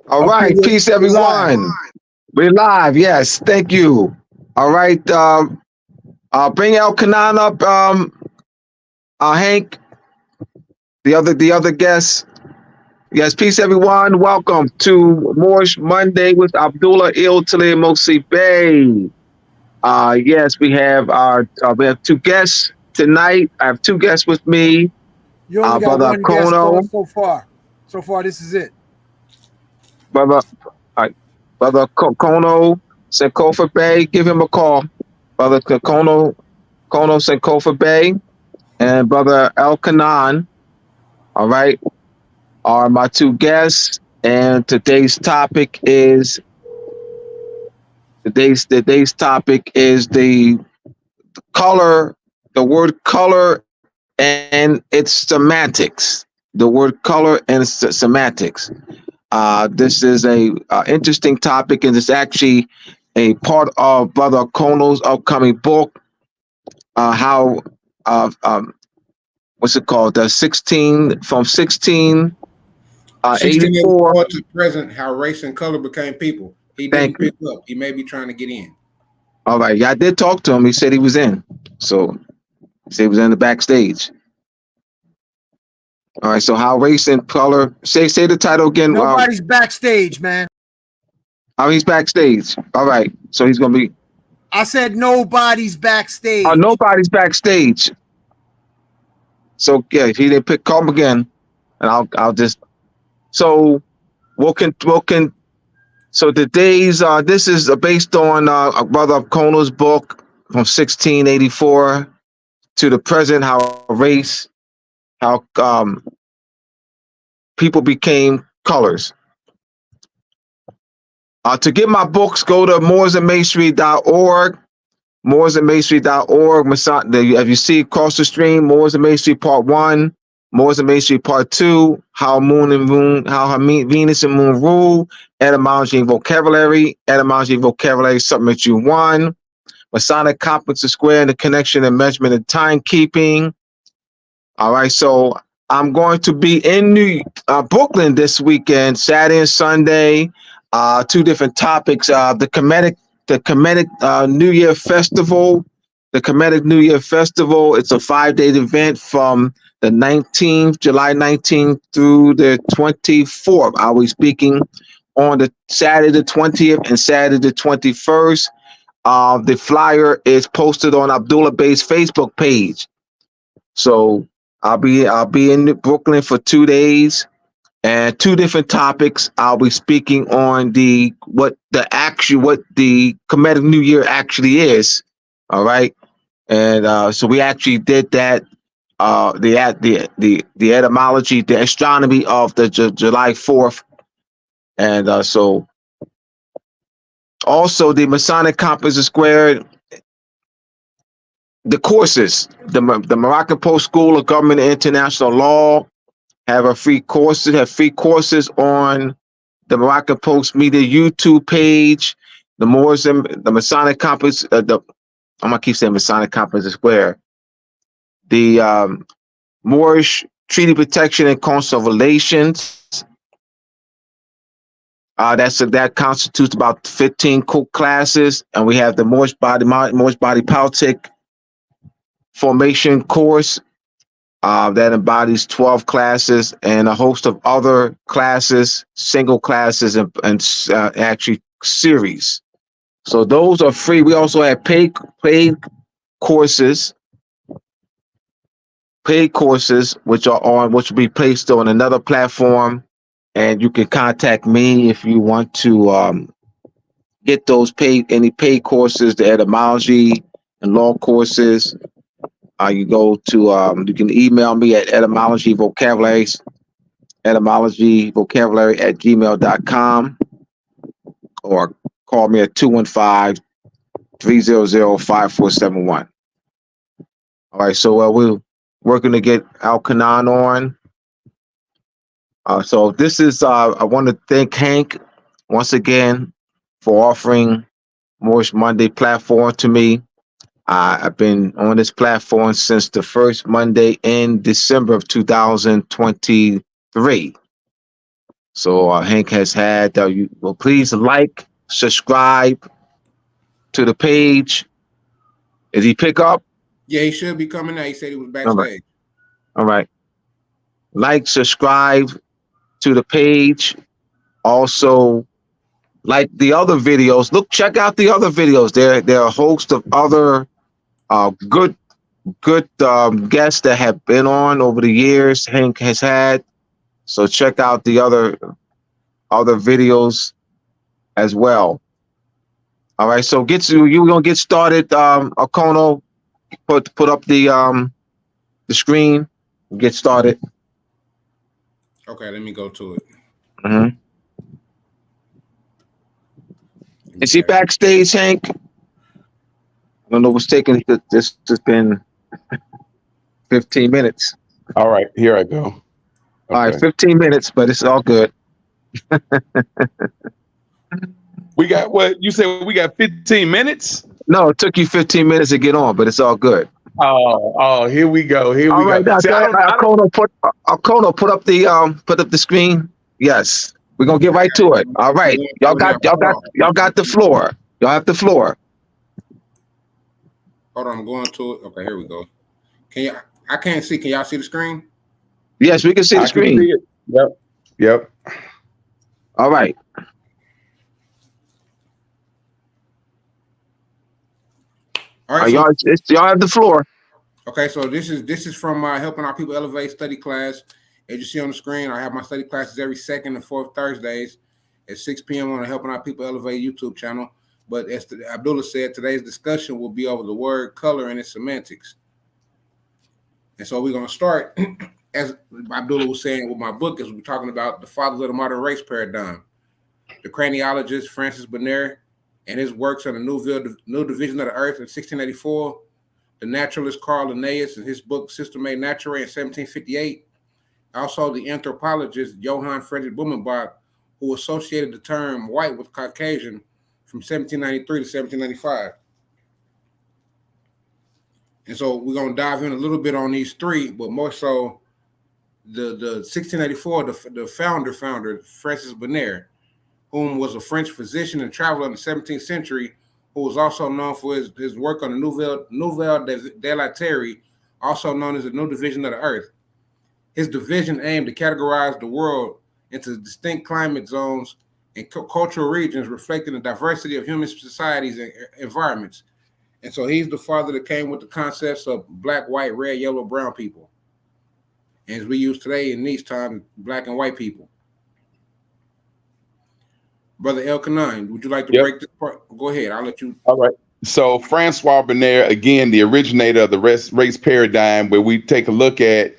All Okay, right, peace, we're live. everyone. We're live. Yes, thank you. All right, bring El Kanan up. Hank, the other guest. Yes, peace, everyone. Welcome to Moorish Monday with Abdullah Iltile Mosi Bey. Yes, we have two guests tonight. I have two guests with me. You only got Brother one guest Kono, going so far. So far, this is it. brother, uh, brother Kono Sankofa Bay. Give him a call, brother Kono Sankofa Bay, and brother El Kanan. All right, are my two guests, and today's topic is the color, the word color and its semantics. The word color and its semantics. This is a interesting topic, and it's actually a part of Brother Kono's upcoming book. How what's it called? The 1684. 1684 to present, how race and color became people. He Thank didn't you. pick up. He may be trying to get in. All right, yeah, I did talk to him. He said he was in, so he said he was in the backstage. All right, so how race and color. Say the title again. Nobody's backstage, man. How he's backstage. All right, so he's gonna be. I said nobody's backstage. Nobody's backstage. So yeah, if he didn't call him again, and I'll just. So so today's this is based on Brother Kono's book from 1684 to the present. How people became colors. To get my books, go to mooresandmasonry.org. mooresandmasonry.org. As you see across the stream, Moors and Masonry Part 1, Moors and Masonry Part 2, how Venus and Moon rule, etymology and vocabulary, supplement 1, Masonic Compass and Square, and the connection and measurement and timekeeping. All right, so I'm going to be in Brooklyn this weekend, Saturday and Sunday. Two different topics: the Kemetic New Year Festival. The Kemetic New Year Festival. It's a 5-day event from the 19th, July 19th through the 24th. I'll be speaking on the Saturday the 20th and Saturday the 21st. The flyer is posted on Abdullah Bey's Facebook page. So I'll be in Brooklyn for 2 days and two different topics. I'll be speaking on what the Kemetic New Year actually is. All right, and so we actually did that. The etymology, the astronomy of the July 4th, and so also the Masonic Compass Square. The courses, the Moroccan Post School of Government and International Law have free courses on the Moroccan Post Media YouTube page. The Masonic Compass, I'm gonna keep saying Masonic Compass Square. The Moorish Treaty Protection and Council of Relations. That constitutes about 15 classes, and we have the Moorish Body Politic Formation course that embodies 12 classes and a host of other classes, single classes, and actually series. So those are free. We also have paid courses, which will be placed on another platform, and you can contact me if you want to get those any paid courses, the etymology and law courses. You can email me at etymologyvocabulary at gmail.com, or call me at 215-300-5471. All right, so we're working to get Al Kanan on. So this is, I want to thank Hank once again for offering Moorish Monday platform to me. I've been on this platform since the first Monday in December of 2023. So Hank has had. Please like, subscribe to the page. Did he pick up? Yeah, he should be coming now. He said he was All right. backstage. All right. Like, subscribe to the page. Also, like the other videos. Look, check out the other videos. There are a host of other good guests that have been on over the years. Hank has had. So check out the other videos as well. All right. So you're gonna get started. Akono, put up the screen. Get started. Okay, let me go to it. Mm-hmm. Is he backstage, Hank? I don't know what's taking. This has been 15 minutes. All right, here I go. Okay. All right, 15 minutes, but it's all good. We got what you said? We got 15 minutes? No, it took you 15 minutes to get on, but it's all good. Oh, here we go. All right, now, Akono, put up the screen. Yes, we're gonna get right to it. All right, y'all got the floor. Y'all have the floor. Hold on, I'm going to it. Okay, here we go. I can't see. Can y'all see the screen? Yes, we can see the screen. See it. Yep. All right. All right, y'all have the floor. Okay, so this is from my Helping Our People Elevate study class. As you see on the screen, I have my study classes every second and fourth Thursdays at 6 p.m. on the Helping Our People Elevate YouTube channel. But as Abdullah said, today's discussion will be over the word color and its semantics. And so we're going to start, as Abdullah was saying with my book, as we're talking about the fathers of the modern race paradigm. The craniologist Francis Bonner and his works on the new division of the earth in 1684. The naturalist Carl Linnaeus and his book Systeme Naturae in 1758. Also the anthropologist Johann Friedrich Blumenbach, who associated the term white with Caucasian from 1793 to 1795. And so we're going to dive in a little bit on these three, but more so the 1684, the founder, Francis Bonner, whom was a French physician and traveler in the 17th century, who was also known for his work on the Nouvelle de la Terre, also known as the New Division of the Earth. His division aimed to categorize the world into distinct climate zones and cultural regions reflecting the diversity of human societies and environments. And so he's the father that came with the concepts of black, white, red, yellow, brown people. And as we use today in these times, black and white people. Brother Elkanah, would you like to break this part? Go ahead. I'll let you. All right. So Francois Bonner, again, the originator of the race paradigm, where we take a look at,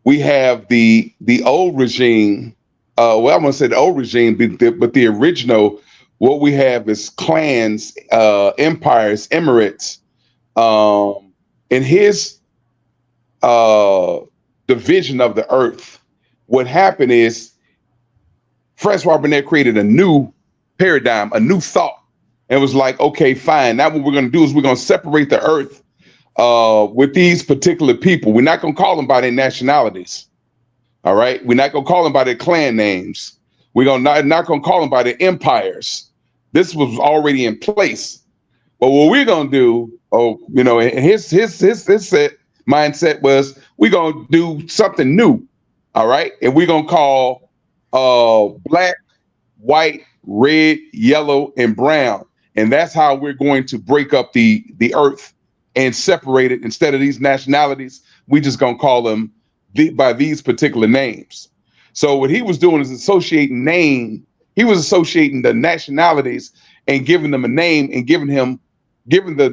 we have the old regime. Well, I'm going to say the old regime, but the original, what we have is clans, empires, emirates. In his division of the earth, what happened is Francois Bonner created a new paradigm, a new thought, and was like, okay, fine. Now what we're going to do is we're going to separate the earth with these particular people. We're not going to call them by their nationalities. All right. We're not going to call them by their clan names. We're not going to call them by their empires. This was already in place. But what we're going to do, his mindset was we're going to do something new. All right. And we're going to call black, white, red, yellow, and brown. And that's how we're going to break up the earth and separate it. Instead of these nationalities, we just going to call them by these particular names. So what he was doing is associating the nationalities and giving them a name and giving the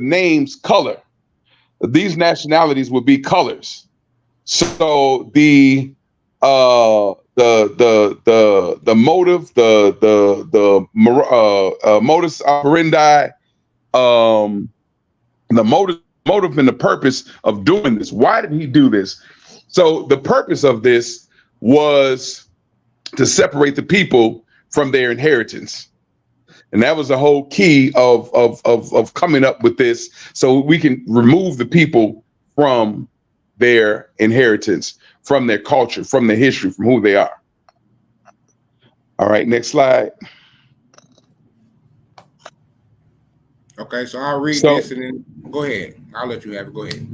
names color. These nationalities would be colors. So the motive, the modus operandi, the motive and the purpose of doing this. Why did he do this? So the purpose of this was to separate the people from their inheritance. And that was the whole key of coming up with this, so we can remove the people from their inheritance, from their culture, from their history, from who they are. All right, next slide. Okay, so I'll read So, this and then go ahead. I'll let you have it. Go ahead.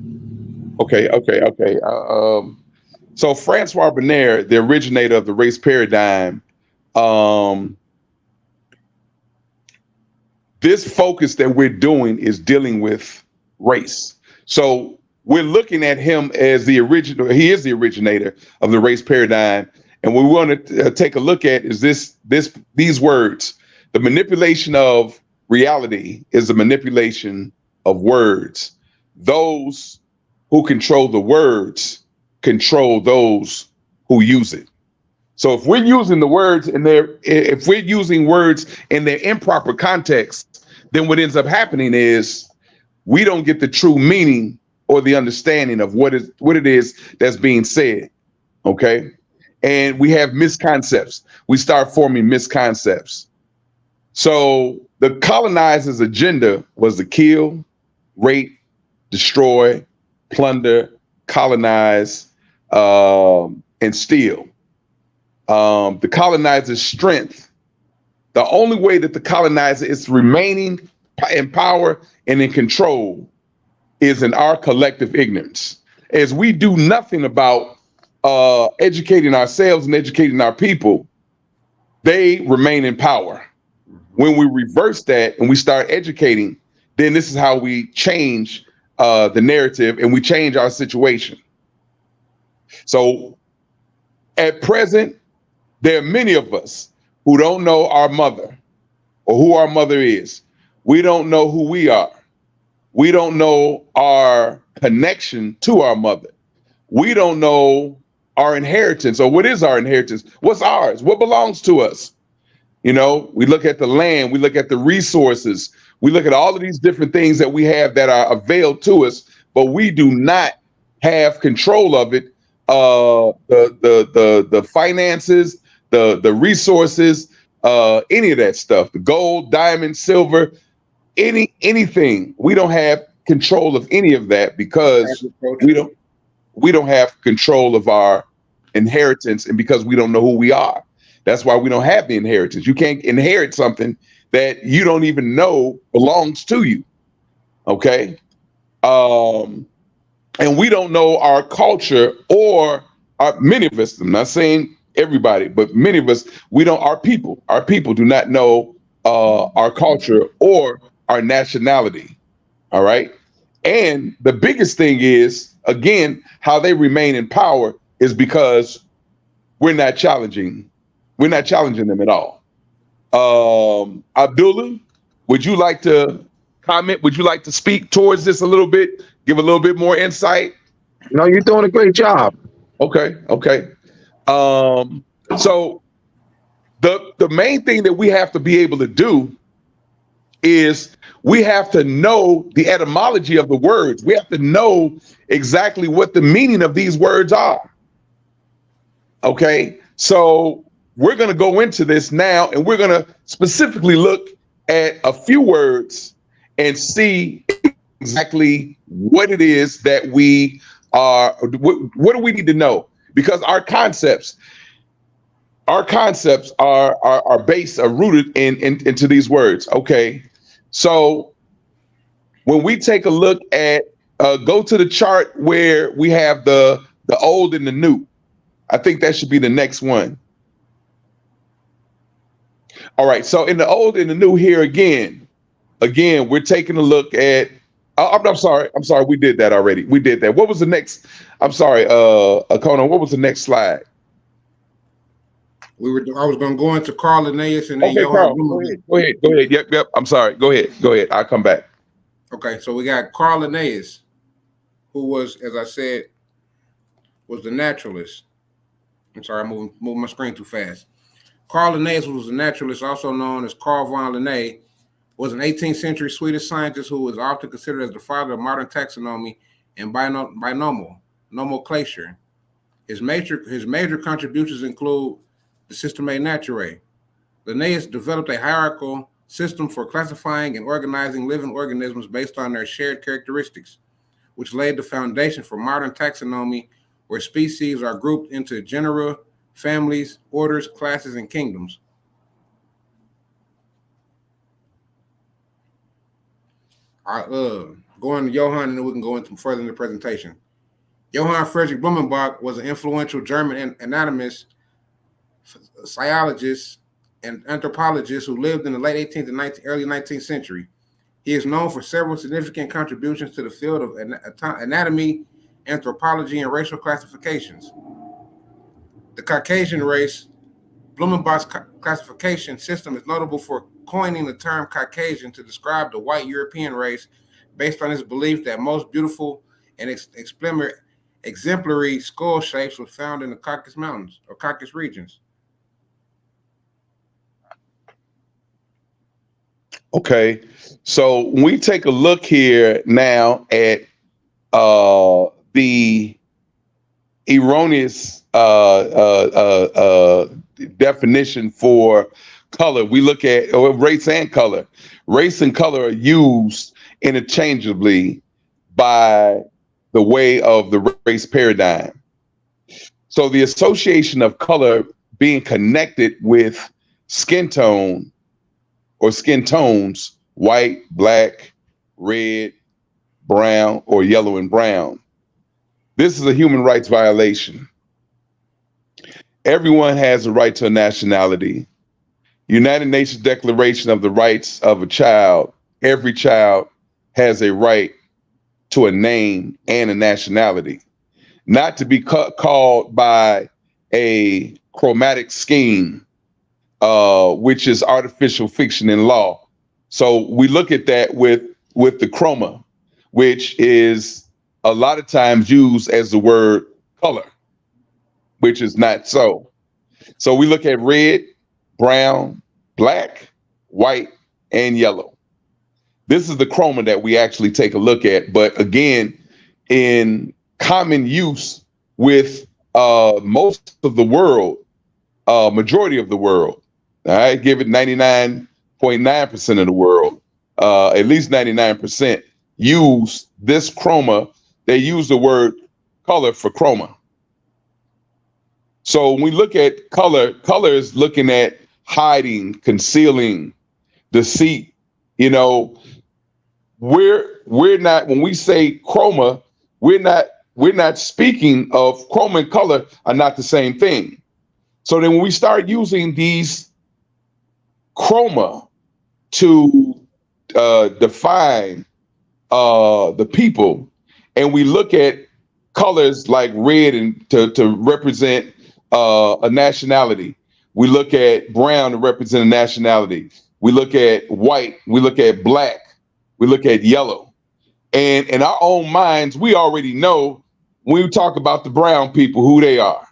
okay. So Francois Bernier, the originator of the race paradigm, this focus that we're doing is dealing with race. So we're looking at him as the original. He is the originator of the race paradigm, and what we want to take a look at is these words. The manipulation of reality is the manipulation of words. Those who control the words control those who use it. So if we're using the words if we're using words in their improper context, then what ends up happening is we don't get the true meaning or the understanding of what it is that's being said. Okay. And we have misconceptions. We start forming misconceptions. So the colonizers' agenda was to kill, rape, destroy, plunder, colonize, and steal. The colonizer's strength, the only way that the colonizer is remaining in power and in control is in our collective ignorance. As we do nothing about educating ourselves and educating our people, they remain in power. When we reverse that and we start educating, then this is how we change the narrative and we change our situation. So at present, there are many of us who don't know our mother or who our mother is. We don't know who we are. We don't know our connection to our mother. We don't know our inheritance, or what is our inheritance? What's ours? What belongs to us? You know, we look at the land, we look at the resources, we look at all of these different things that we have that are availed to us, but we do not have control of it. The finances, the resources, any of that stuff, the gold, diamond, silver, anything. We don't have control of any of that because we don't have control of our inheritance, and because we don't know who we are. That's why we don't have the inheritance. You can't inherit something that you don't even know belongs to you. Okay. And we don't know our culture, or many of us, I'm not saying everybody, but many of us, our people do not know our culture or our nationality. All right. And the biggest thing is, again, how they remain in power is because we're not challenging them at all. Abdullah, would you like to comment? Would you like to speak towards this a little bit? Give a little bit more insight? No, you're doing a great job. Okay. So the main thing that we have to be able to do is we have to know the etymology of the words. We have to know exactly what the meaning of these words are. Okay, so we're going to go into this now, and we're going to specifically look at a few words and see exactly what it is that we are. What do we need to know? Because our concepts are based, are rooted into these words. Okay, so when we take a look at, go to the chart where we have the old and the new. I think that should be the next one. All right. So in the old and the new here again, we're taking a look at. I'm sorry. We did that already. We did that. What was the next? I'm sorry, Conan. What was the next slide? I was going to go into Carl Linnaeus and then Okay, Carl. Go ahead. Yep. I'm sorry. Go ahead. I'll come back. Okay. So we got Carl Linnaeus, who was, as I said, was the naturalist. I'm sorry, I'm moving my screen too fast. Carl Linnaeus was a naturalist, also known as Carl von Linné, was an 18th century Swedish scientist who is often considered as the father of modern taxonomy and binomial nomenclature. His major contributions include the Systema Naturae. Linnaeus developed a hierarchical system for classifying and organizing living organisms based on their shared characteristics, which laid the foundation for modern taxonomy, where species are grouped into genera, families, orders, classes, and kingdoms. I go into Johann, and then we can go into further in the presentation. Johann Friedrich Blumenbach was an influential German anatomist, physiologist, and anthropologist who lived in the late 18th and early 19th century. He is known for several significant contributions to the field of anatomy, anthropology, and racial classifications. The Caucasian race, Blumenbach's classification system is notable for coining the term Caucasian to describe the white European race based on his belief that most beautiful and exemplary skull shapes were found in the Caucasus Mountains or Caucasus regions. Okay, so when we take a look here now at the erroneous definition for color, we look at race and color. Race and color are used interchangeably by the way of the race paradigm. So the association of color being connected with skin tone or skin tones, white, black, red, brown, or yellow and brown. This is a human rights violation. Everyone has a right to a nationality. United Nations Declaration of the Rights of a Child, every child has a right to a name and a nationality, not to be called by a chromatic scheme, which is artificial fiction in law. So we look at that with the chroma, which is a lot of times used as the word color, which is not so. So we look at red, brown, black, white, and yellow. This is the chroma that we actually take a look at. But again, in common use with most of the world, majority of the world, I give it 99.9% of the world, at least 99% use this chroma. They use the word color for chroma. So when we look at color, color is looking at hiding, concealing, deceit. You know, we're not, when we say chroma, we're not speaking of chroma and color are not the same thing. So then when we start using these chroma to define the people, and we look at colors like red and to represent a nationality, we look at brown to represent a nationality, we look at white, we look at black, we look at yellow, and in our own minds we already know when we talk about the brown people who they are.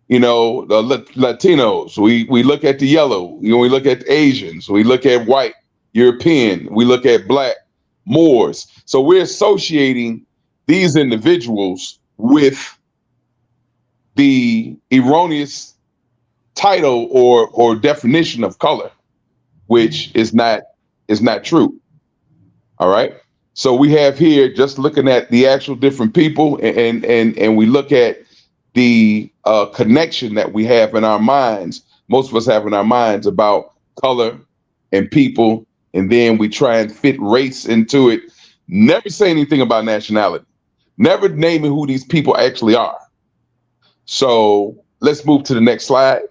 You know, the Latinos, we look at the yellow, you know, we look at the Asians, we look at white, European, we look at black, Moors. So we're associating these individuals with the erroneous title or definition of color, which is not true. All right. So we have here just looking at the actual different people, and we look at the connection that we have in our minds, most of us have in our minds about color and people, and then we try and fit race into it. Never say anything about nationality, never naming who these people actually are. So let's move to the next slide.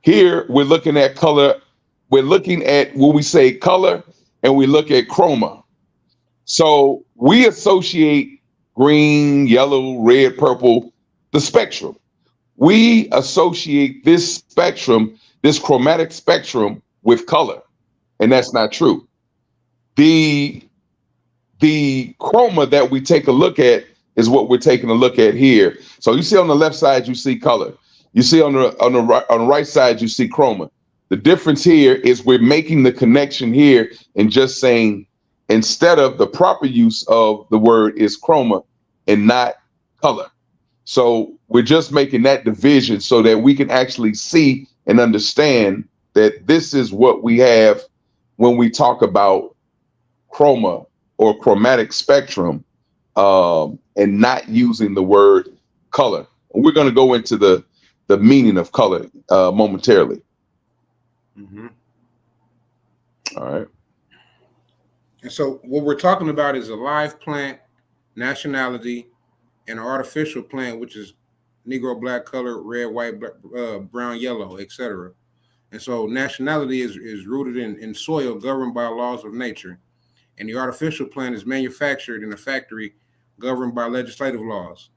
Here we're looking at color. We're looking at when we say color and we look at chroma. So we associate green, yellow, red, purple, the spectrum. We associate this spectrum, this chromatic spectrum, with color, and that's not true. The chroma that we take a look at is what we're taking a look at here. So you see on the left side, you see color. You see on the right side, you see chroma. The difference here is we're making the connection here and just saying, instead of the proper use of the word is chroma and not color. So we're just making that division so that we can actually see and understand that this is what we have when we talk about chroma or chromatic spectrum, and not using the word color. And we're going to go into the meaning of color momentarily. Mm-hmm. All right. And so what we're talking about is a live plant, nationality, and an artificial plant, which is Negro, black, color, red, white, black, brown, yellow, etc. And so nationality is rooted in soil governed by laws of nature. And the artificial plant is manufactured in a factory governed by legislative laws.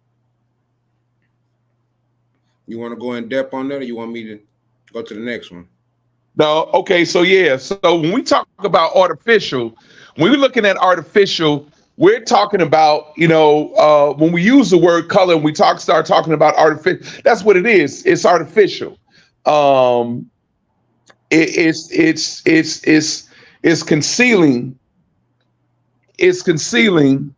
You want to go in depth on that, or you want me to go to the next one? No, okay, so yeah, so when we talk about artificial, when we're looking at artificial, we're talking about, you know, when we use the word color and we start talking about artificial, that's what it is. It's artificial. It's concealing. It's concealing.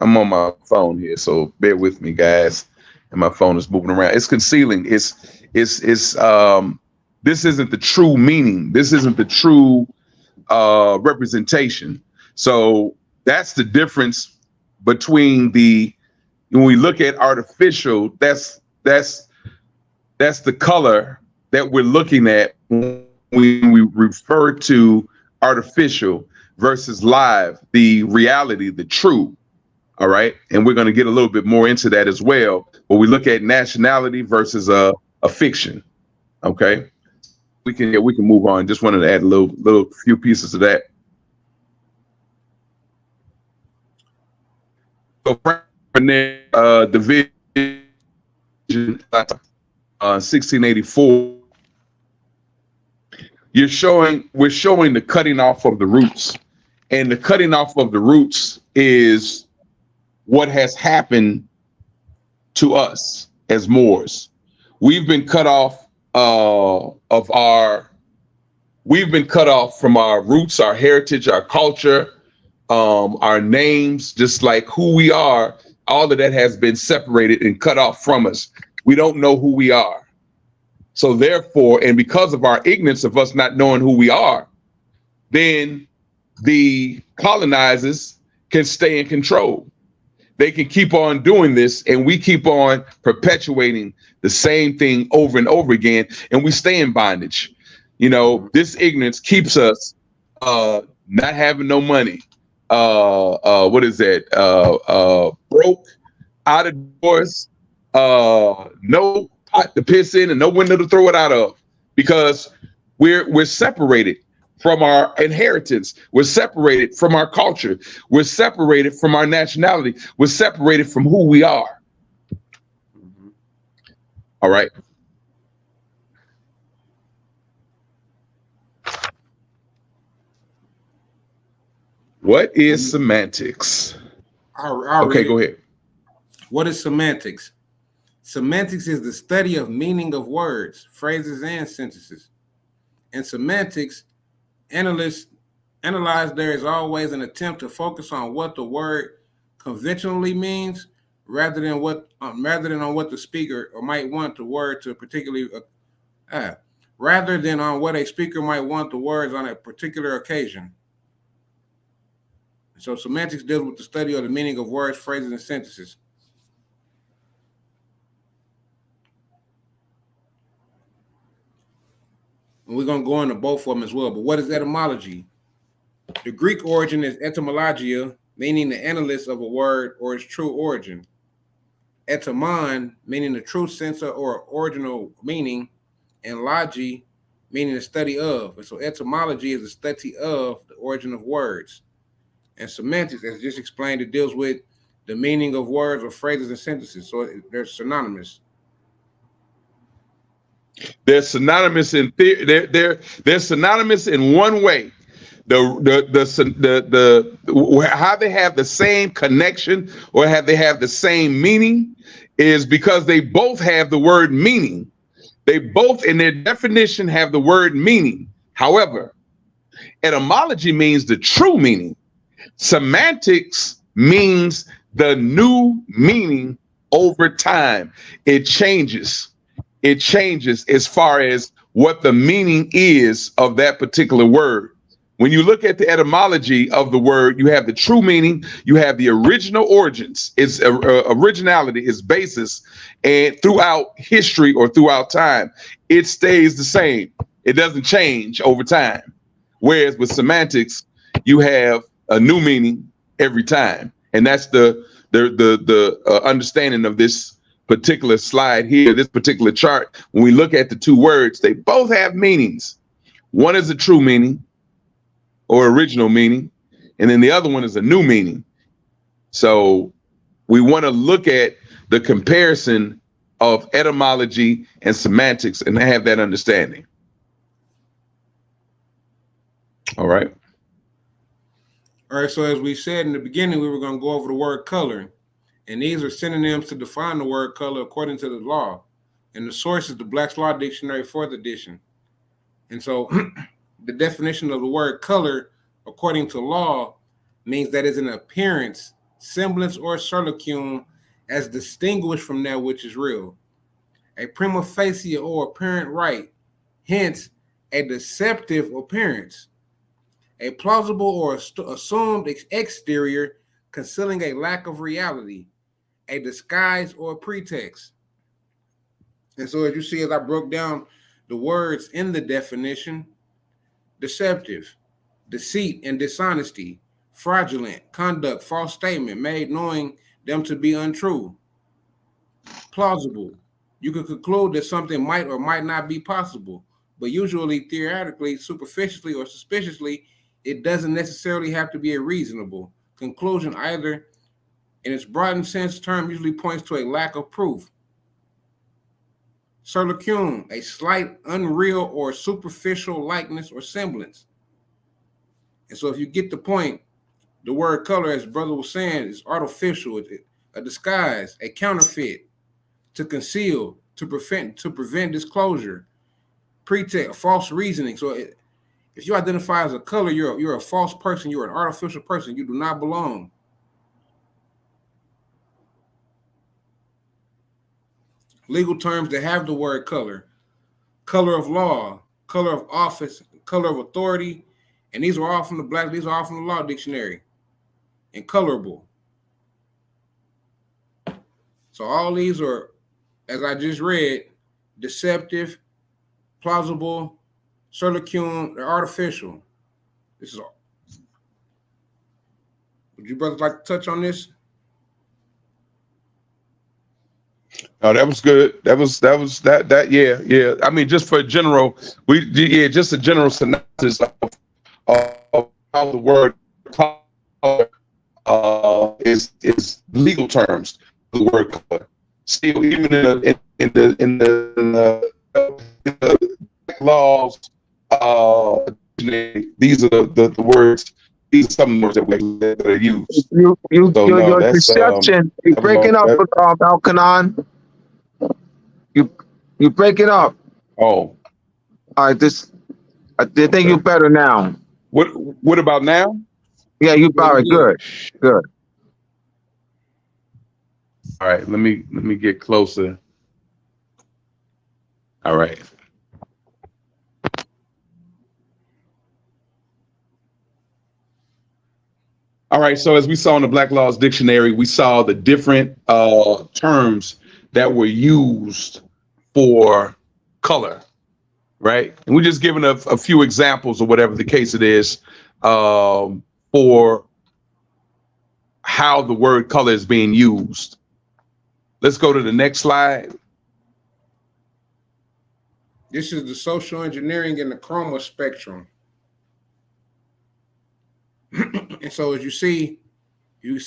I'm on my phone here, so bear with me, guys. And my phone is moving around. It's concealing. This isn't the true meaning. This isn't the true representation. So that's the difference between when we look at artificial, that's the color that we're looking at when we refer to artificial versus live, the reality, the true. All right. And we're going to get a little bit more into that as well. But we look at nationality versus a fiction. OK, we can move on. Just wanted to add a little few pieces to that. So division 1684. We're showing the cutting off of the roots, and the cutting off of the roots is what has happened to us as Moors. We've been cut off from our roots, our heritage, our culture, our names, just like who we are. All of that has been separated and cut off from us. We don't know who we are. So therefore, and because of our ignorance of us not knowing who we are, then the colonizers can stay in control. They can keep on doing this, and we keep on perpetuating the same thing over and over again, and we stay in bondage. You know, this ignorance keeps us not having no money. What is that? Broke, out of doors, no pot to piss in, and no window to throw it out of, because we're separated from our inheritance. We're separated from our culture. We're separated from our nationality. We're separated from who we are. All right. What is semantics? Okay, go ahead. What is semantics? Semantics is the study of meaning of words, phrases, and sentences. In semantics, analyze there is always an attempt to focus on what the word conventionally means, rather than on what the speaker might want the word to particularly, rather than on what a speaker might want the words on a particular occasion. So semantics deals with the study of the meaning of words, phrases, and sentences. And we're going to go into both of them as well. But what is etymology? The Greek origin is etymologia, meaning the analysis of a word or its true origin. Etymon, meaning the true sense or original meaning, and logi, meaning the study of. And so etymology is the study of the origin of words. And semantics, as just explained, it deals with the meaning of words or phrases and sentences. So they're synonymous. They're synonymous in they're synonymous in one way. How they have the same connection or have they have the same meaning is because they both have the word meaning. They both in their definition have the word meaning. However, etymology means the true meaning. Semantics means the new meaning over time. It changes. It changes as far as what the meaning is of that particular word. When you look at the etymology of the word, you have the true meaning, you have the original origins, its originality, its basis, and throughout history or throughout time, it stays the same. It doesn't change over time. Whereas with semantics, you have a new meaning every time. And that's the understanding of this particular slide here, this particular chart. When we look at the two words, they both have meanings. One is a true meaning or original meaning, and then the other one is a new meaning. So we want to look at the comparison of etymology and semantics and have that understanding. All right. All right, so as we said in the beginning, we were going to go over the word color. And these are synonyms to define the word color according to the law. And the source is the Black's Law Dictionary, 4th edition. And so the definition of the word color, according to law, means that it's an appearance, semblance, or circumstance as distinguished from that which is real. A prima facie or apparent right, hence a deceptive appearance. A plausible or assumed exterior concealing a lack of reality, a disguise or a pretext. And so as you see, as I broke down the words in the definition, deceptive, deceit and dishonesty, fraudulent, conduct, false statement made knowing them to be untrue. Plausible, you could conclude that something might or might not be possible, but usually, theoretically, superficially, or suspiciously, it doesn't necessarily have to be a reasonable conclusion either. In its broadened sense, term usually points to a lack of proof. Circumstance, a slight, unreal, or superficial likeness or semblance. And so if you get the point, the word color, as brother was saying, is artificial, a disguise, a counterfeit, to conceal, to prevent disclosure, pretext, false reasoning. So if you identify as a color, you're a false person, you're an artificial person, you do not belong. Legal terms that have the word color, color of law, color of office, color of authority, and these are all from the law dictionary. And colorable. So all these are, as I just read, deceptive, plausible, circumstance, they're artificial. This is all. Would you brothers like to touch on this? Oh, that was good. Yeah. I mean, just for general, just a general synopsis of how the word color is legal terms. The word color. Still, even in the laws, these are the words. These are some words that are used. Your deception. You're breaking up, Al-Kanan. You break it up. Oh. All right, I think you're better now. What about now? Yeah, you probably good. All right, let me get closer. All right. All right, so as we saw in the Black Laws Dictionary, we saw the different terms that were used for color, right? And we're just giving a few examples or whatever the case it is for how the word color is being used. Let's go to the next slide. This is the social engineering and the chroma spectrum. And so as you see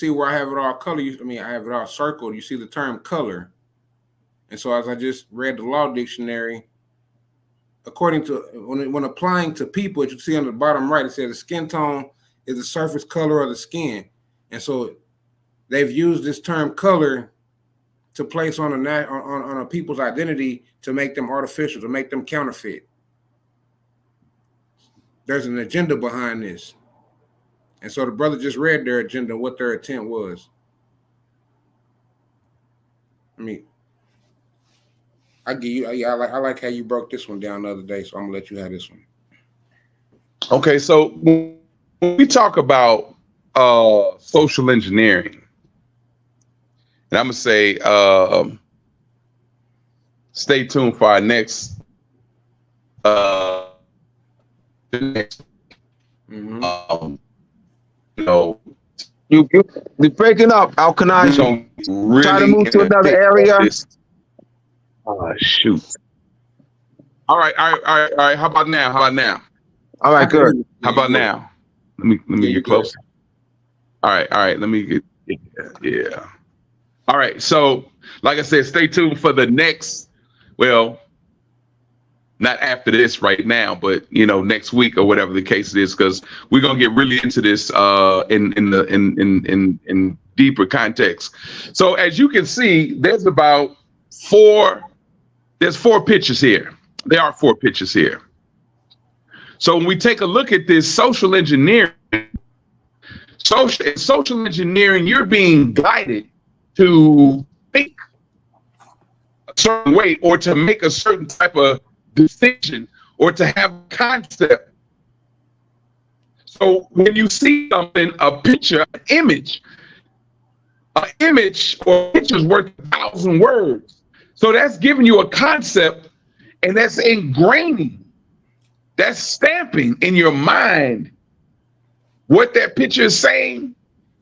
where I have it all colored. I have it all circled. You see the term color. And so as I just read the law dictionary, according to when applying to people, as you see on the bottom right, it says the skin tone is the surface color of the skin. And so they've used this term color to place on a people's identity to make them artificial, to make them counterfeit. There's an agenda behind this. And so the brother just read their agenda, what their intent was. I like how you broke this one down the other day, so I'm gonna let you have this one. Okay, so when we talk about social engineering, and I'm gonna say stay tuned for our next know, you're breaking up, we're Alkanaj. gonna really Try to move to another area. Oh shoot. All right. How about now? All right, good. How about now? Let me Yeah, you get closer. All right. Let me get yeah. All right. So, like I said, stay tuned for the next. Well, not after this right now, but next week or whatever the case is, because we're gonna get really into this in deeper context. So as you can see, there's four pictures here. There are 4 pictures here. So when we take a look at this social engineering, you're being guided to think a certain way or to make a certain type of distinction or to have a concept. So when you see something, a picture, an image or a picture is worth 1,000 words. So that's giving you a concept, and that's ingraining, that's stamping in your mind what that picture is saying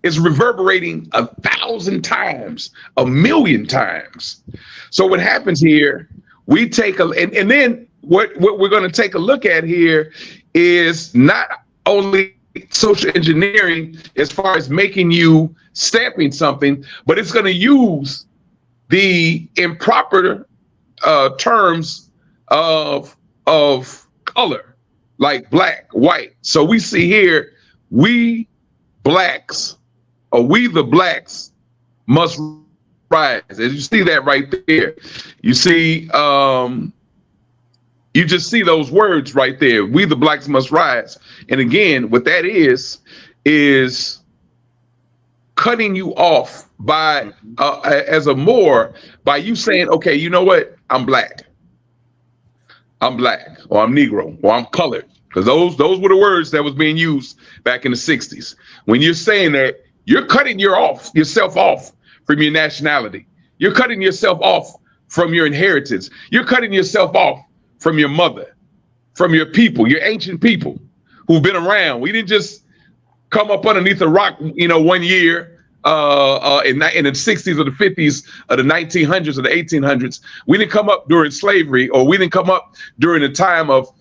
is reverberating 1,000 times, 1,000,000 times. So what happens here, we take and then what we're going to take a look at here is not only social engineering as far as making you stamping something, but it's going to use the improper terms of color, like black, white. So we see here, we the blacks must rise. As you see that right there, you see, you just see those words right there. We the blacks must rise. And again, what that is cutting you off by, as a Moor, by you saying, okay, you know what? I'm black, or I'm Negro, or I'm colored. Because those were the words that was being used back in the 60s. When you're saying that, you're cutting yourself off from your nationality. You're cutting yourself off from your inheritance. You're cutting yourself off from your mother, from your people, your ancient people who've been around. We didn't just come up underneath a rock, 1 year in the 60s or the 50s or the 1900s or the 1800s. We didn't come up during slavery, or we didn't come up during the time of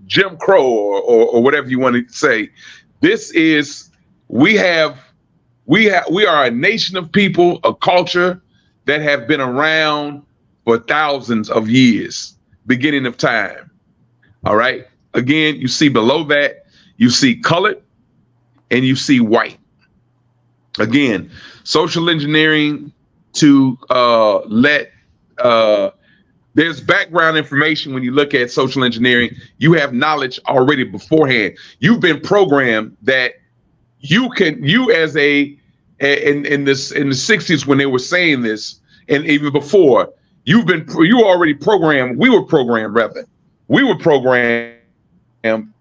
Jim Crow or whatever you want to say. This is, we are a nation of people, a culture that have been around for thousands of years, beginning of time. All right. Again, you see below that, you see colored and you see white. Again, social engineering to there's background information. When you look at social engineering, you have knowledge already beforehand. You've been programmed that in the 60s when they were saying this, and even before, you were already programmed. We were programmed, rather. We were programmed. I'm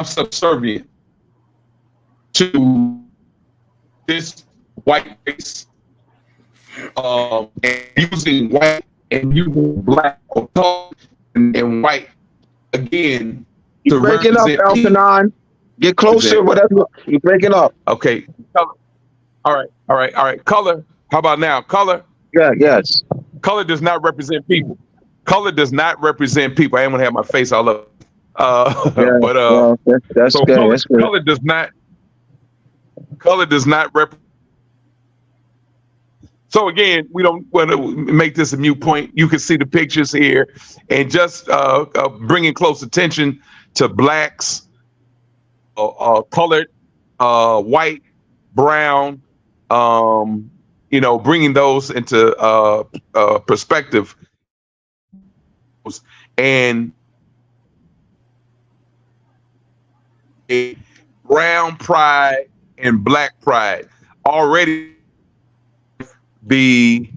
subservient to this white race. And using white and using black or color and white again. You're breaking up, Elkanon. Get closer, whatever. You're breaking up. Okay. Color. All right. Color. How about now? Color. Yeah. Yes. Color does not represent people. Color does not represent people. I am gonna have my face all up. That's so good. Color does not represent. So again, we don't want to make this a mute point. You can see the pictures here, and just bringing close attention to blacks, colored, white, brown, bringing those into perspective, and a brown pride and black pride already. We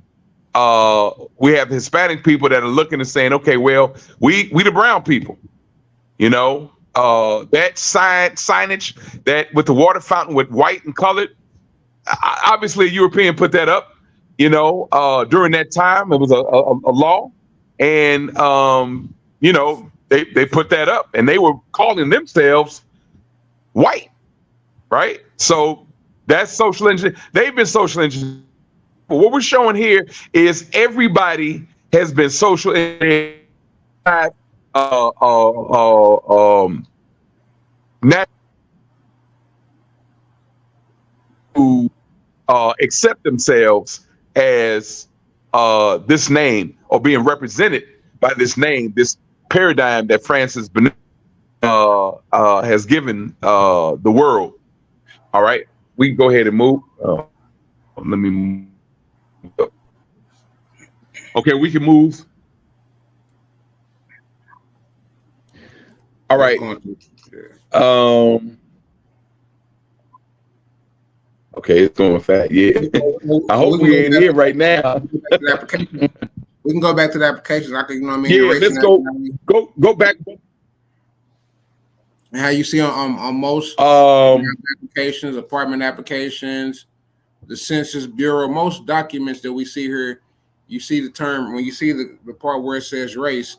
have Hispanic people that are looking and saying, okay, well, we the brown people, that signage that with the water fountain with white and colored, obviously a European put that up, during that time. It was a law, and they put that up, and they were calling themselves white, right? So that's social engineering. They've been social engineering. But what we're showing here is everybody has been social engineering. To accept themselves as this name, or being represented by this name, this paradigm that Francis Bennett has given the world. All right, we can go ahead and move. Let me move. Okay, we can move. All right. Okay, it's going fast. Yeah. I hope we ain't here right now. We can go back to the applications. I can, you know what I mean? Yeah, let's go back. And how you see on most applications, apartment applications, the Census Bureau, most documents that we see here, you see the term, when you see the part where it says race,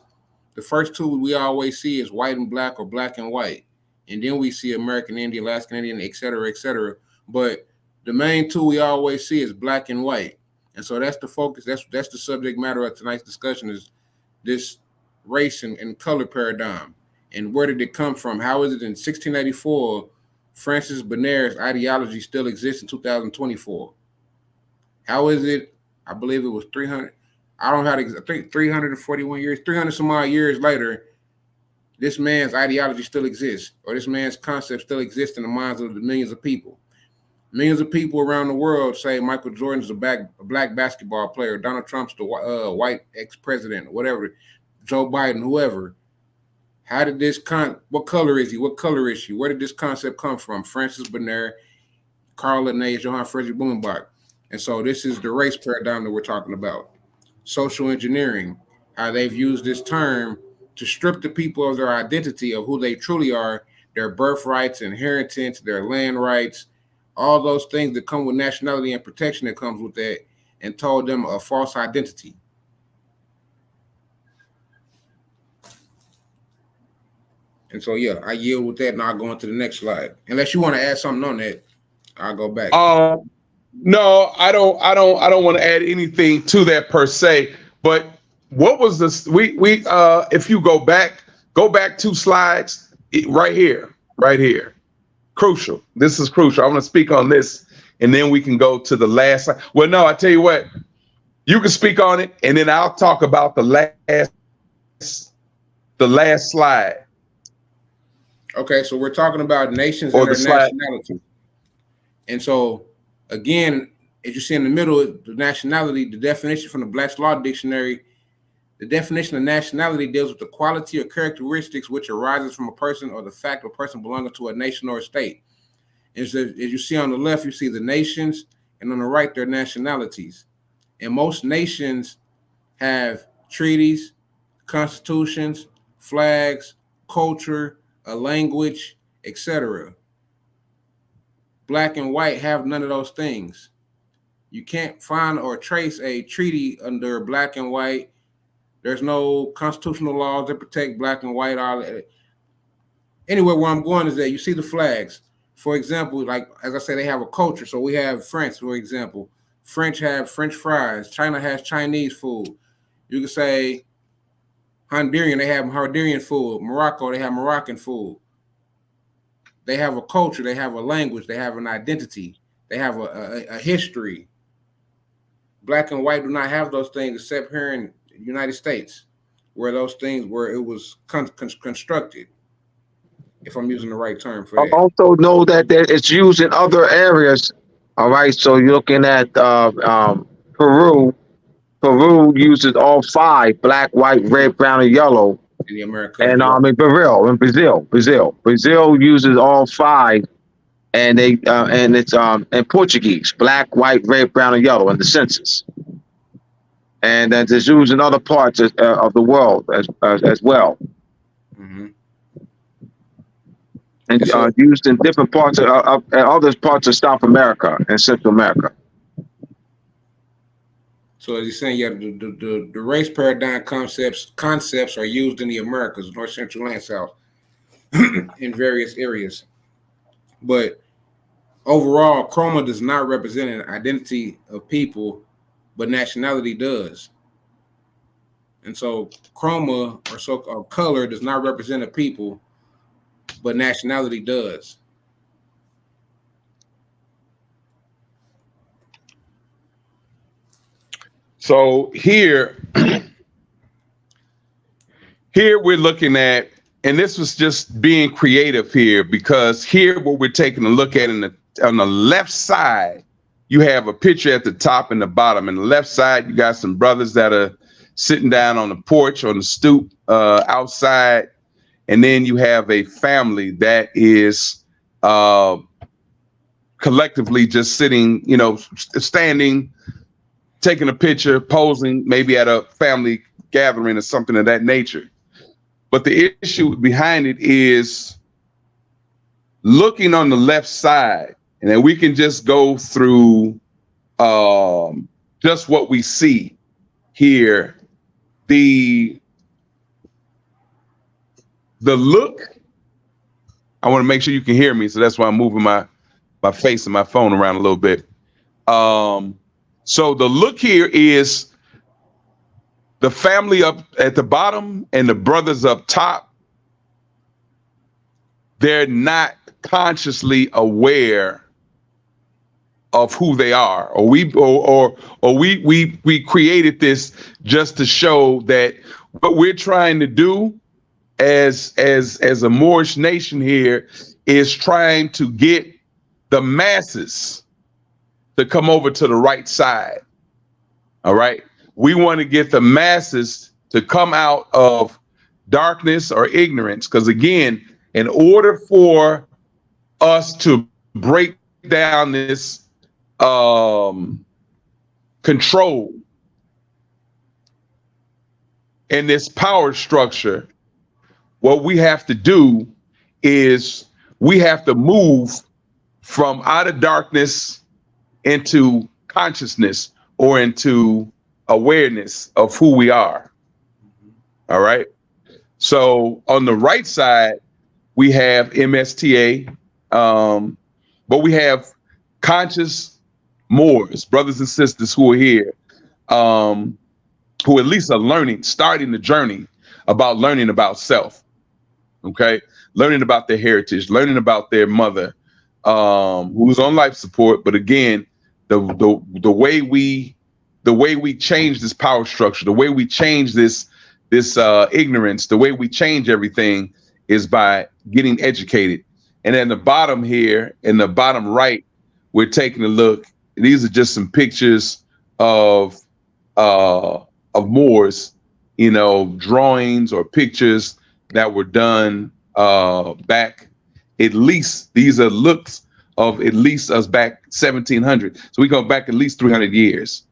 the first two we always see is white and black, or black and white. And then we see American Indian, Alaskan Indian, et cetera, et cetera. But the main two we always see is black and white. And so that's the focus. That's the subject matter of tonight's discussion, is this race and color paradigm. And where did it come from? How is it in 1684, Francis Benner's ideology still exists in 2024? How is it, I believe it was 300, I don't know how to, I think 341 years, 300 some odd years later, this man's ideology still exists, or this man's concept still exists in the minds of the millions of people. Millions of people around the world say Michael Jordan's a black basketball player, Donald Trump's the white ex-president, whatever, Joe Biden, whoever. How did this what color is he? What color is she? Where did this concept come from? Francis Benner, Carl Linnaeus, Johann Friedrich Blumenbach. And so this is the race paradigm that we're talking about. Social engineering, how they've used this term to strip the people of their identity, of who they truly are, their birthrights, inheritance, their land rights, all those things that come with nationality and protection that comes with that, and told them a false identity. And so, yeah, I yield with that, and I'll go on to the next slide. Unless you want to add something on that, I'll go back. No, I don't want to add anything to that per se. But what was this? If you go back 2 slides, right here. Crucial. This is crucial. I want to speak on this, and then we can go to the last slide. Well, no, I tell you what, you can speak on it, and then I'll talk about the last slide. Okay, so we're talking about nations and their nationality. And so, again, as you see in the middle, the nationality, the definition from the Black's Law Dictionary, the definition of nationality deals with the quality or characteristics which arises from a person, or the fact of a person belonging to a nation or a state. And so, as you see on the left, you see the nations, and on the right, their nationalities. And most nations have treaties, constitutions, flags, culture, a language, etc. Black and white have none of those things. You can't find or trace a treaty under black and white. There's no constitutional laws that protect black and white. Anyway, where I'm going is that you see the flags. For example, like, as I said, they have a culture. So we have French, for example. French have French fries. China has Chinese food. You can say Honduran, they have Honduran food. Morocco, they have Moroccan food. They have a culture, they have a language, they have an identity, they have a history. Black and white do not have those things except here in the United States, where those things, where it was constructed, if I'm using the right term for that. Also know that it's used in other areas. All right, so you're looking at Peru. Peru uses all 5: black, white, red, brown, and yellow. In the America. And Brazil uses all 5, and it's in Portuguese: black, white, red, brown, and yellow in the census. And then it's used in other parts of the world as well. Mm-hmm. And used in different parts of other parts of South America and Central America. So as you're saying, yeah, the race paradigm concepts are used in the Americas, North Central and South, in various areas. But overall, chroma does not represent an identity of people, but nationality does. And so chroma or so-called color does not represent a people, but nationality does. So here we're looking at, and this was just being creative here, because here what we're taking a look at on the left side, you have a picture at the top and the bottom. And the left side, you got some brothers that are sitting down on the porch, on the stoop outside. And then you have a family that is collectively just sitting, standing, taking a picture, posing, maybe at a family gathering or something of that nature. But the issue behind it is looking on the left side, and then we can just go through just what we see here. The look, I want to make sure you can hear me, so that's why I'm moving my face and my phone around a little bit. So the look here is the family up at the bottom and the brothers up top. They're not consciously aware of who they are, or we created this just to show that what we're trying to do as a Moorish nation here is trying to get the masses to come over to the right side. All right. We want to get the masses to come out of darkness or ignorance. Because again, in order for us to break down this control and this power structure, what we have to do is we have to move from out of darkness into consciousness or into awareness of who we are. All right. So on the right side, we have MSTA, but we have conscious Moors, brothers and sisters who are here, who at least are starting the journey about learning about self. Okay. Learning about their heritage, learning about their mother, who's on life support. But again, the way we change this power structure, the way we change this ignorance, the way we change everything is by getting educated. And then the bottom here, in the bottom right, we're taking a look. These are just some pictures of Moors, drawings or pictures that were done back. At least these are looks of at least us back 1700. So we go back at least 300 years.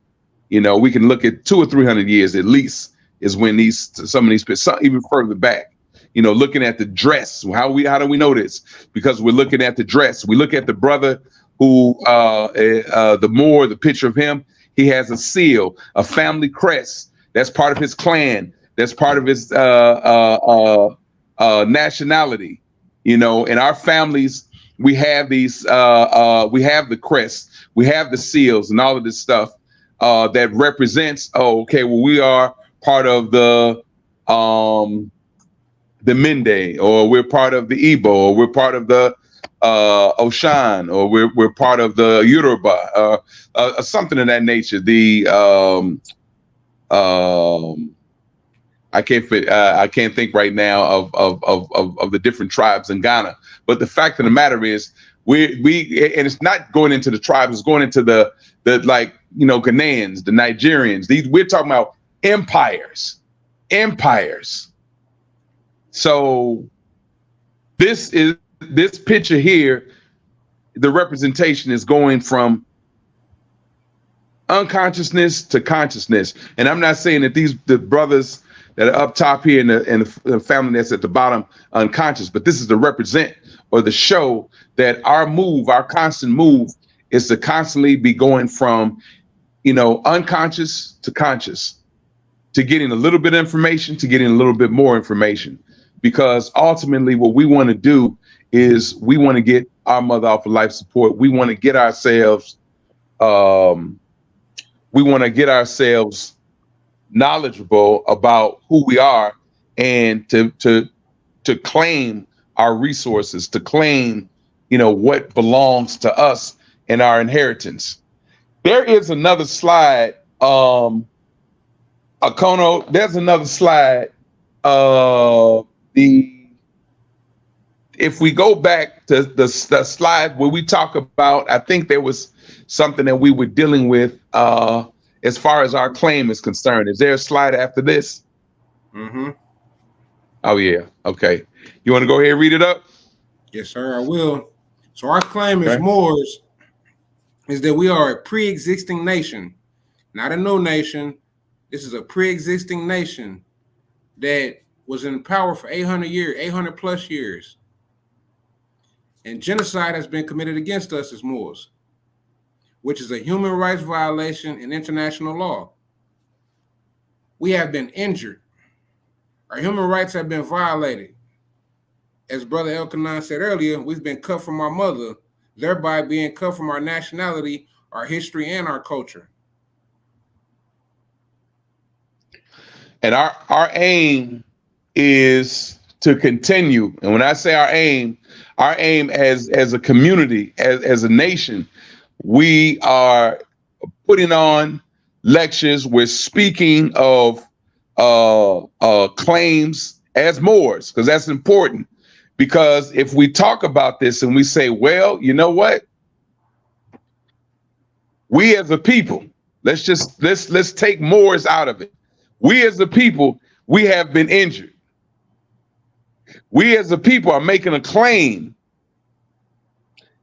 We can look at 200 or 300 years at least is when some of these even further back. Looking at the dress. How do we know this? Because we're looking at the dress. We look at the brother who the Moor, the picture of him. He has a seal, a family crest. That's part of his clan. That's part of his nationality. In our families, we have these. We have the crest. We have the seals and all of this stuff that represents. Oh, okay. Well, we are part of the Mende, or we're part of the Igbo, or we're part of the Oshan, or we're part of the Yoruba, something of that nature. The I can't think right now of the different tribes in Ghana. But the fact of the matter is, we and it's not going into the tribes, it's going into the Ghanaians, the Nigerians. We're talking about empires. So this picture here, the representation is going from unconsciousness to consciousness. And I'm not saying that the brothers that are up top here and the family that's at the bottom unconscious, but this is to represent or to show that our constant move is to constantly be going from unconscious to conscious, to getting a little bit of information, to getting a little bit more information. Because ultimately what we want to do is we want to get our mother off of life support. We want to get ourselves, knowledgeable about who we are, and to claim our resources, to claim, what belongs to us and our inheritance. There is another slide, Akono, there's another slide. If we go back to the slide where we talk about, I think there was something that we were dealing with as far as our claim is concerned. Is there a slide after this? Mm-hmm. Oh, yeah. Okay. You want to go ahead and read it up? Yes, sir, I will. So our claim as Moors is that we are a pre-existing nation, not a new nation. This is a pre-existing nation that was in power for 800 plus years. And genocide has been committed against us as Moors, which is a human rights violation in international law. We have been injured. Our human rights have been violated. As Brother Elkanan said earlier, we've been cut from our mother, thereby being cut from our nationality, our history, and our culture. And our aim is to continue. And when I say our aim as a community, as a nation, we are putting on lectures. We're speaking of claims as Moors, because that's important. Because if we talk about this and we say, well, you know what? We as a people, let's take Moors out of it. We as a people, we have been injured. We as a people are making a claim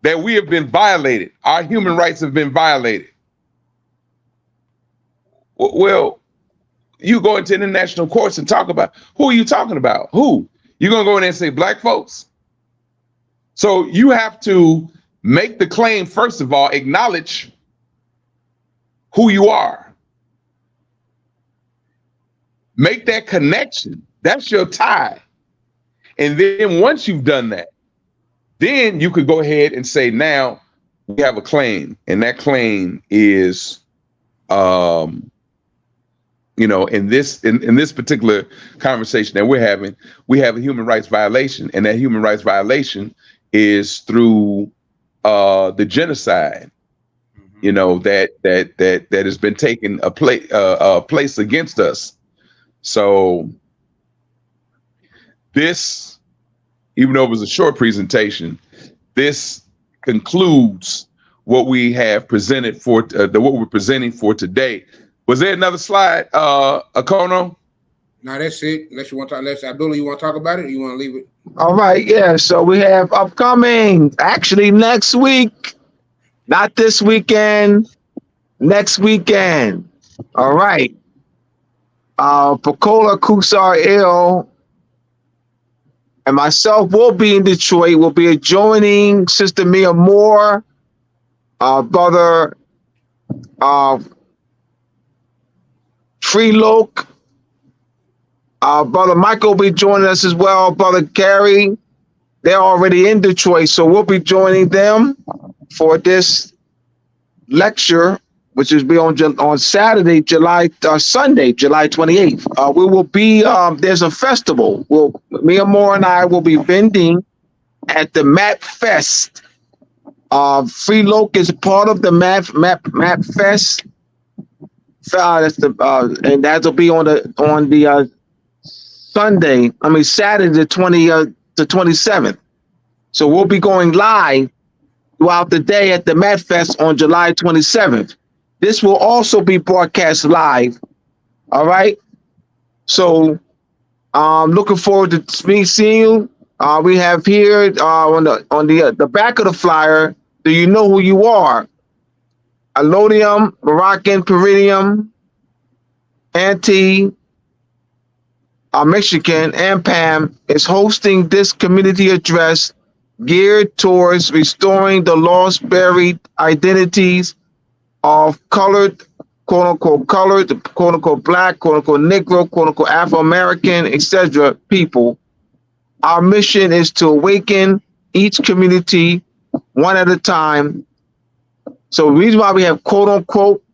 that we have been violated. Our human rights have been violated. Well, you go into international courts and talk about, who are you talking about? Who? You're going to go in there and say black folks? So you have to make the claim, first of all, acknowledge who you are. Make that connection. That's your tie. And then once you've done that, then you could go ahead and say, now we have a claim. And that claim is, in this particular conversation that we're having, we have a human rights violation, and that human rights violation is through the genocide, that has been taking a place against us. So this, even though it was a short presentation, this concludes what we have presented for what we're presenting for today. Was there another slide, Akono? No, that's it. Unless you want to talk, Abdullah, you want to talk about it, or you want to leave it? All right, yeah. So we have upcoming, actually next week, not this weekend, next weekend. All right. Pakola Kusar Il and myself will be in Detroit. We'll be joining Sister Mia Moore, Brother Freeloke. Brother Michael will be joining us as well. Brother Gary, they're already in Detroit, so we'll be joining them for this lecture, which is be on Saturday, Sunday, July 28th. We will be, there's a festival. Mia Moore and I will be vending at the Map Fest. Freeloke is part of the Map Fest. And that'll be on the Saturday, the 27th. So we'll be going live throughout the day at the Mad Fest on July 27th. This will also be broadcast live. All right. So looking forward to me seeing you. We have here on the back of the flyer, do you know who you are? Allodium, Moroccan, Peridium, Anti, Mexican, and Pam is hosting this community address geared towards restoring the lost, buried identities of colored quote unquote colored, the quote unquote black, quote unquote Negro, quote unquote Afro-American, etc. people. Our mission is to awaken each community one at a time. So the reason why we have quote unquote,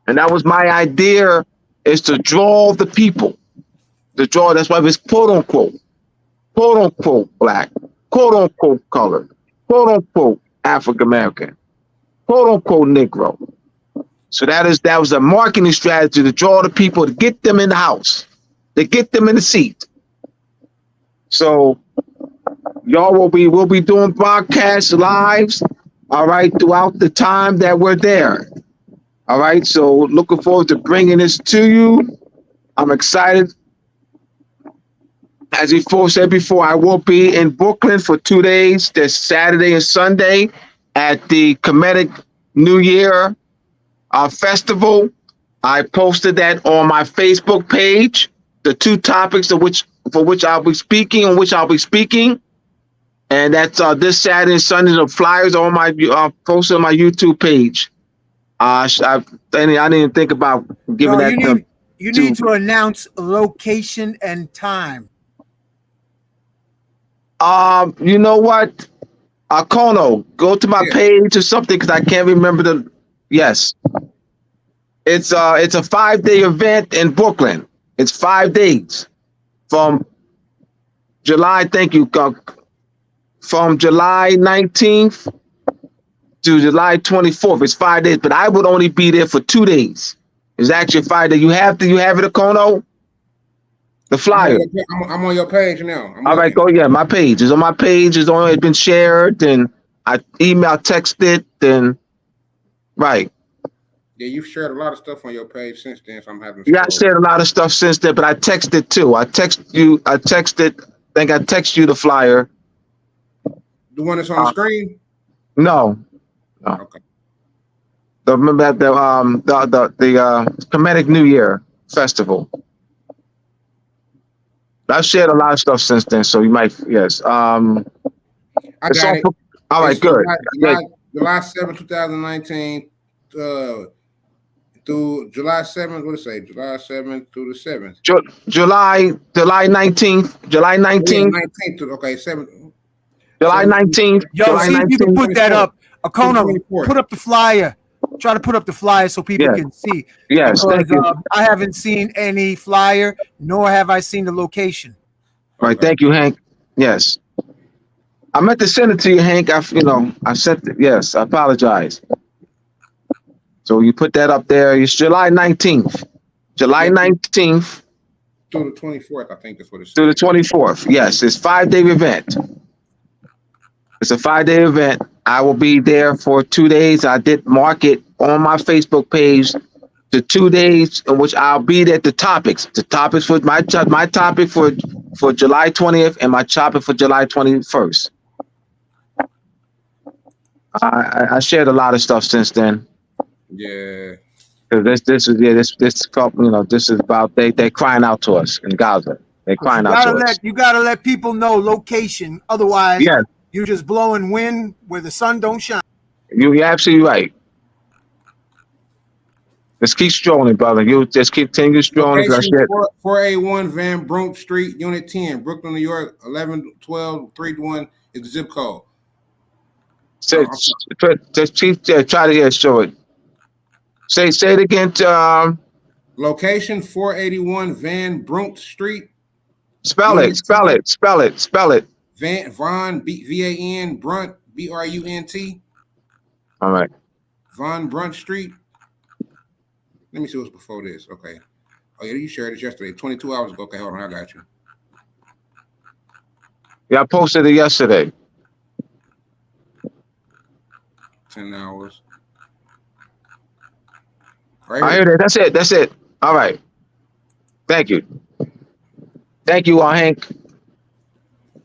and that was my idea, is to draw the people. To draw, that's why it's quote unquote black, quote unquote colored, quote unquote African American, quote unquote Negro. So that was a marketing strategy to draw the people, to get them in the house, to get them in the seat. So y'all we'll be doing broadcasts lives, all right, throughout the time that we're there. All right, so looking forward to bringing this to you. I'm excited. As before said before, I will be in Brooklyn for 2 days, this Saturday and Sunday, at the Comedic New Year festival. I posted that on my Facebook page, the 2 topics for which I'll be speaking, and that's this Saturday and Sunday. The flyers on my posted on my YouTube page. I didn't even think about giving that. You need to announce location and time. You know what? Kono, go to my page or something because I can't remember the. Yes, it's a 5-day event in Brooklyn. It's 5 days from July. Thank you. From July 19th to July 24th. It's 5 days, but I would only be there for 2 days. It's actually 5 days. You have it, Kono? The flyer. I'm on your page now. All right, go. Yeah, my page is on my page. It's been shared, and I texted, and right. Yeah, you've shared a lot of stuff on your page since then. So I'm having. Yeah, I shared a lot of stuff since then, but I texted too. I texted. I think I texted you the flyer. The one that's on the screen. No. Okay. Remember the Comedic New Year Festival. I've shared a lot of stuff since then, so you might, yes. I got it. All right, good. July 7th, 2019 through July 7th, what did it say? July 7th through the 7th. July 19th. July 19th. 19th, okay, 7th. July 19th. Yo, July see if you can put that up. Kono, 24th. put up the flyer. Try to put up the flyer so people can see. Yes, because, thank you. I haven't seen any flyer, nor have I seen the location. All right, thank you, Hank. Yes. I meant to send it to you, Hank. I sent it. Yes, I apologize. So you put that up there. It's July 19th. July 19th. Through the 24th, I think that's what it's. Through the 24th. Yes, it's a 5-day event. It's a 5-day event. I will be there for 2 days. I did mark it on my Facebook page, the 2 days in which I'll be there. The topics for my topic for July 20th and my topic for July 21st. I shared a lot of stuff since then. Yeah. This is about they're crying out to us in Gaza. They're crying out to us. You gotta let people know location, otherwise. Yeah. You're just blowing wind where the sun don't shine. You're absolutely right. Just keep strolling, brother. You just continue strolling. 481 Van Brunt Street, Unit 10, Brooklyn, New York, 11-12-31 is the zip code. Just try to show it. Say it again. Location 481 Van Brunt Street. Spell it. Von V-A-N Brunt B-R-U-N-T. All right. Von Brunt Street. Let me see what's before this. Okay. Oh yeah, you shared it yesterday, 22 hours ago. Okay, hold on, I got you. Yeah, I posted it yesterday. 10 hours. Right, I hear that. That's it. All right. Thank you, Hank.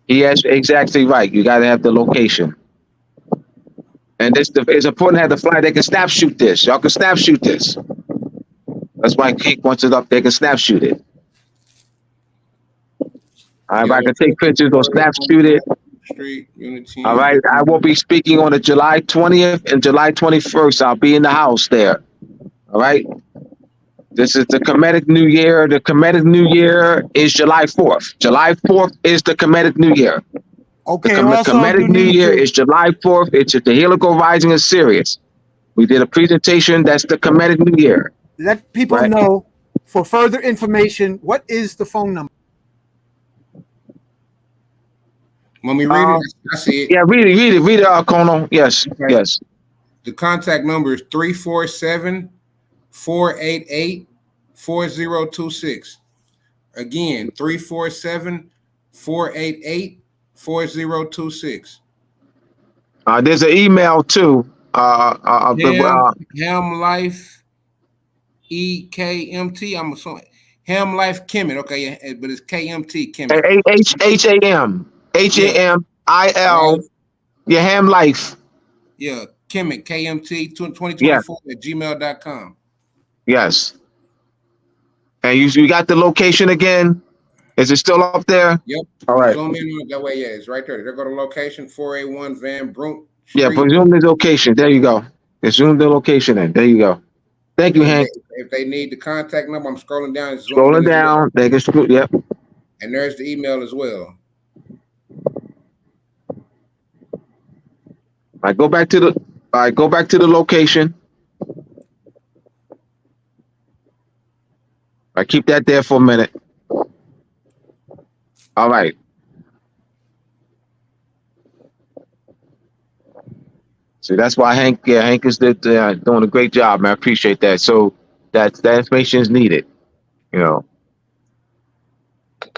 He is exactly right. You got to have the location. And it's important to have the flyer. They can snap shoot this. Y'all can snap shoot this. That's why Hank wants it up. They can snap shoot it. All right, if I can take pictures or snap shoot it. Street, Unity. All right. I will be speaking on the July 20th and July 21st. I'll be in the house there. All right. This is the Kemetic New Year. The Kemetic New Year is July 4th. July 4th is the Kemetic New Year. Okay. The Also, Kemetic you New need Year to is July 4th. It's the Helical Rising of Sirius. We did a presentation. That's the Kemetic New Year. let people Right. know for further information. What is the phone number? When we read it, I see it. Yeah, read it, Kono. Yes, Okay. yes. The contact number is 347-488-4026. Again, 347-488-4026. There's an email too. Ham Life EKMT. I'm assuming Ham Life Kemet. Okay, yeah, but it's KMT Kemet. HAMIL. Your Ham Life. Yeah, Kemet KMT 2024 at gmail.com. Yes. And you got the location again? Is it still up there? Yep. All right. Zoom in on it that way. Yeah, it's right there. There go to location 481 Van Brunt Street. Yeah, presume the location. There you go. Zoom the location in. There you go. Thank you, Hank. If they need the contact number, I'm scrolling down. Scrolling down. They can screw. Yep. And there's the email as well. All right, go back to the location. I keep that there for a minute. All right. See, that's why Hank is doing a great job, man. I appreciate that. So that information is needed, you know.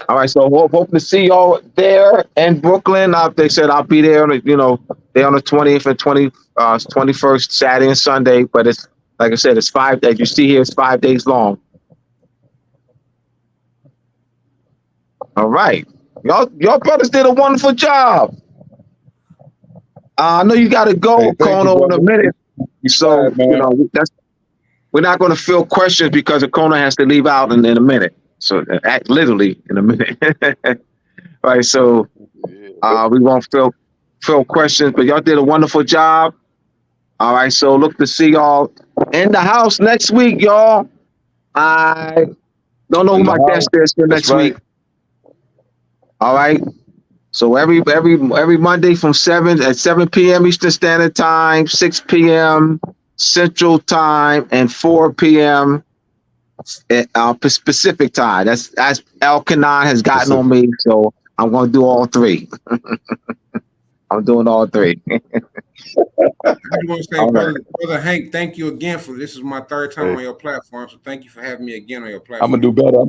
All right, so hope to see y'all there in Brooklyn. They said I'll be there on the 20th and 21st, Saturday and Sunday. But it's like I said, it's 5 days. You see here, it's 5 days long. All right, y'all brothers did a wonderful job. I know you got to go, Kono, in a minute. So we're not going to field questions because Kono has to leave out in a minute. So literally in a minute. All right, so we won't field questions, but y'all did a wonderful job. All right, so look to see y'all in the house next week, y'all. I don't know who my guest is for next week. All right. So every Monday from 7 p.m. Eastern Standard Time, 6 p.m. Central Time, and 4 p.m. Pacific Time. That's Al Kanan has gotten on me, so I'm going to do all three. I'm doing all three. I just want to say, brother Hank, thank you again for this. Is my third time on your platform, so thank you for having me again on your platform. I'm gonna do better.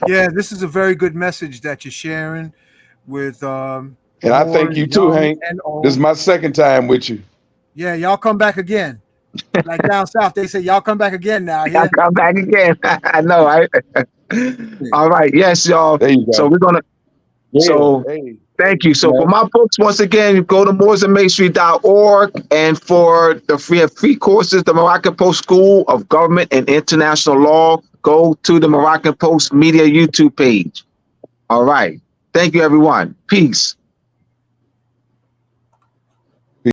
Yeah, this is a very good message that you're sharing with. And I thank you too, Hank. This is my second time with you. Yeah, y'all come back again. Like down south, they say y'all come back again now. Y'all come back again. I know, right? All right, yes, y'all. There you go. So we're gonna. Thank you. So for my books, once again, you go to mooresandmasonry.org, and we have free courses, the Moroccan Post School of Government and International Law. Go to the Moroccan Post Media YouTube page. All right. Thank you, everyone. Peace.